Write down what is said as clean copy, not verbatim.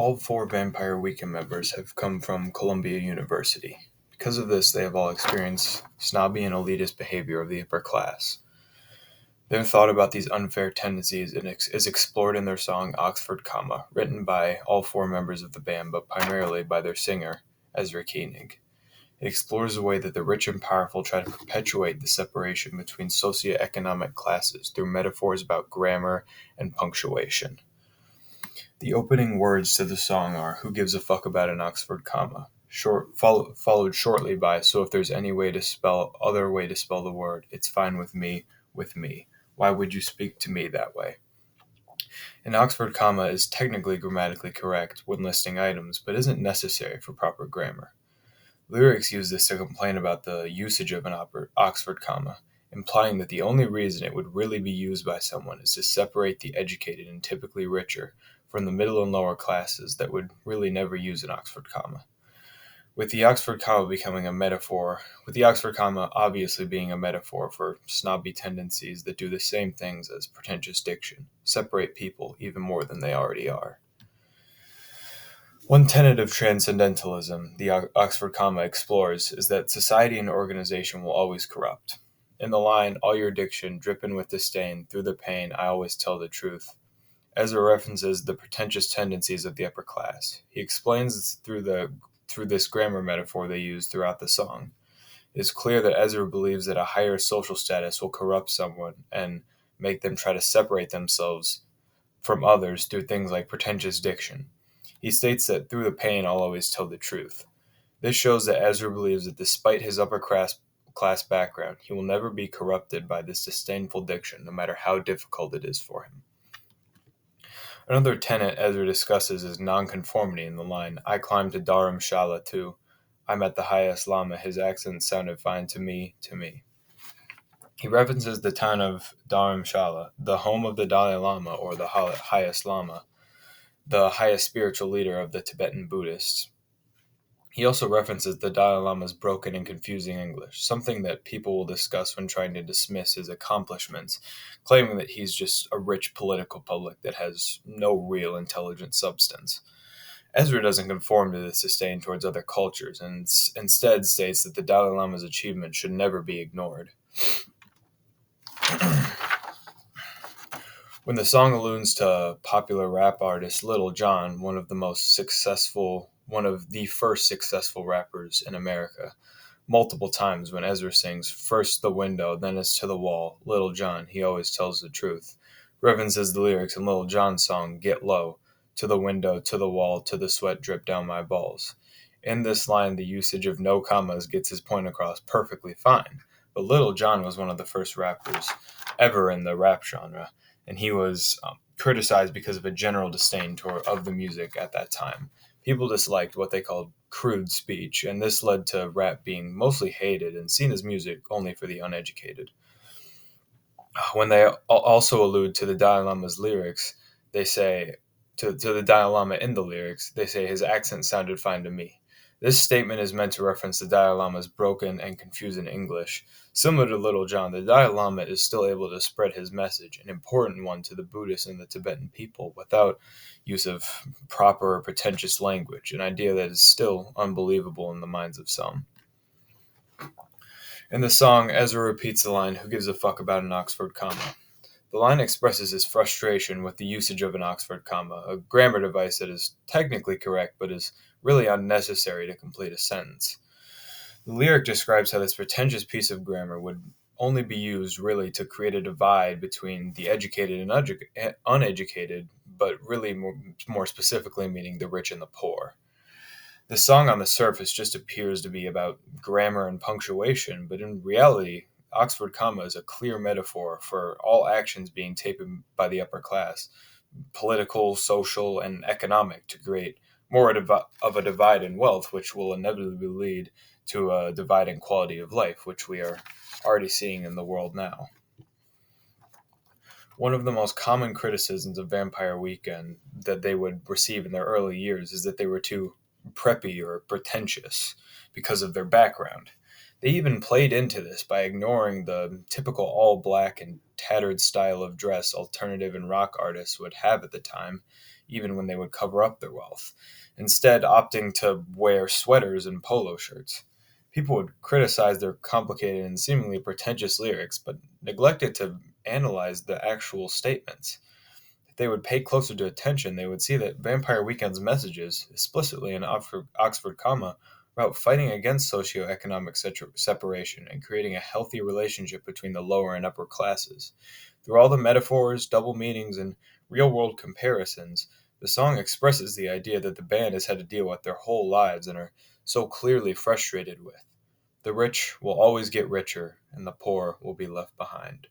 All four Vampire Weekend members have come from Columbia University. Because of this, they have all experienced snobby and elitist behavior of the upper class. Their thought about these unfair tendencies is explored in their song Oxford Comma, written by all four members of the band, but primarily by their singer, Ezra Koenig. It explores the way that the rich and powerful try to perpetuate the separation between socioeconomic classes through metaphors about grammar and punctuation. The opening words to the song are "Who gives a fuck about an Oxford comma?" Followed shortly by "So if there's any other way to spell the word, it's fine with me, with me. Why would you speak to me that way?" An Oxford comma is technically grammatically correct when listing items, but isn't necessary for proper grammar. Lyrics use this to complain about the usage of an Oxford comma, implying that the only reason it would really be used by someone is to separate the educated and typically richer from the middle and lower classes that would really never use an Oxford comma. With the Oxford comma obviously being a metaphor for snobby tendencies that do the same things as pretentious diction, separate people even more than they already are. One tenet of transcendentalism the Oxford comma explores is that society and organization will always corrupt. In the line, "All your diction, dripping with disdain, through the pain, I always tell the truth," Ezra references the pretentious tendencies of the upper class. He explains this through this grammar metaphor they use throughout the song. It is clear that Ezra believes that a higher social status will corrupt someone and make them try to separate themselves from others through things like pretentious diction. He states that "through the pain, I'll always tell the truth." This shows that Ezra believes that despite his upper class background, he will never be corrupted by this disdainful diction, no matter how difficult it is for him. Another tenet Ezra discusses is nonconformity in the line, "I climbed to Dharamshala too. I met the highest Lama. His accent sounded fine to me, to me." He references the town of Dharamshala, the home of the Dalai Lama, or the highest Lama, the highest spiritual leader of the Tibetan Buddhists. He also references the Dalai Lama's broken and confusing English, something that people will discuss when trying to dismiss his accomplishments, claiming that he's just a rich political public that has no real intelligent substance. Ezra doesn't conform to this disdain towards other cultures and instead states that the Dalai Lama's achievements should never be ignored. When the song alludes to popular rap artist Little John, one of the first successful rappers in America, multiple times when Ezra sings "First the window, then it's to the wall, Little John, he always tells the truth," references the lyrics in Little John's song "Get Low," "To the window, to the wall, to the sweat drip down my balls." In this line, the usage of no commas gets his point across perfectly fine, but Little John was one of the first rappers ever in the rap genre, and he was criticized because of a general disdain of the music at that time. People disliked what they called crude speech, and this led to rap being mostly hated and seen as music only for the uneducated. When they also allude to the Dalai Lama's lyrics, they say, to the Dalai Lama in the lyrics, they say his accent sounded fine to me. This statement is meant to reference the Dalai Lama's broken and confusing English. Similar to Little John, the Dalai Lama is still able to spread his message, an important one to the Buddhists and the Tibetan people, without use of proper or pretentious language, an idea that is still unbelievable in the minds of some. In the song, Ezra repeats the line, "Who gives a fuck about an Oxford comma?" The line expresses his frustration with the usage of an Oxford comma, a grammar device that is technically correct but is really unnecessary to complete a sentence. The lyric describes how this pretentious piece of grammar would only be used really to create a divide between the educated and uneducated, but really more specifically meaning the rich and the poor. The song on the surface just appears to be about grammar and punctuation, but in reality, Oxford comma is a clear metaphor for all actions being taken by the upper class, political, social, and economic, to create more of a divide in wealth, which will inevitably lead to a divide in quality of life, which we are already seeing in the world now. One of the most common criticisms of Vampire Weekend that they would receive in their early years is that they were too preppy or pretentious because of their background. They even played into this by ignoring the typical all black and tattered style of dress alternative and rock artists would have at the time, even when they would cover up their wealth, instead, opting to wear sweaters and polo shirts. People would criticize their complicated and seemingly pretentious lyrics, but neglected to analyze the actual statements. If they would pay closer to attention, they would see that Vampire Weekend's messages, explicitly in Oxford comma, were about fighting against socioeconomic separation and creating a healthy relationship between the lower and upper classes. Through all the metaphors, double meanings, and real world comparisons, the song expresses the idea that the band has had to deal with their whole lives and are so clearly frustrated with. The rich will always get richer, and the poor will be left behind.